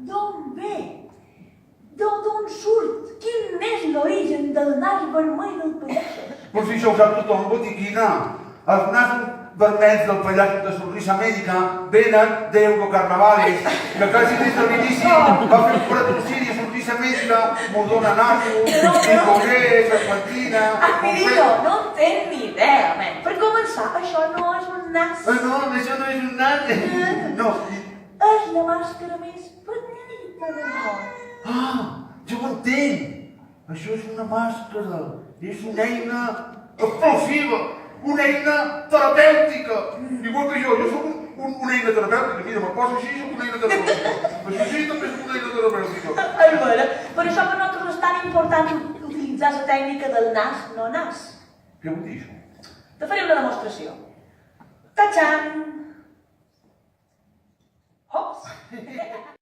D'on ve? D'on surt? Quin és l'origen del nas vermell del pallasso? Però si això ho sap tothom, botiquina. Els nasos vermells del pallasso de Sonrisa Mèdica venen d'Eurocarnavales, que quasi des de l'inici va fer un patrocini a Sonrisa Mèdica, Mordona Naso, Nicolé, Serpentina... Amiguito, no en tens ni idea, nen. Per començar, això no és un nas. No, això no és un nas. No. És la màscara més petita del món. Ah, jo ho entenc. Això és una màscara, és una eina explosiva, una eina terapèutica. Igual que jo soc una eina terapèutica. Mira, me poso així i soc una eina terapèutica. Això sí, també soc una eina terapèutica. És vera. Per això per nosaltres és tan important utilitzar la tècnica del nas, no nas. Què vol dir això? Te faré una demostració. Tachan! Hops!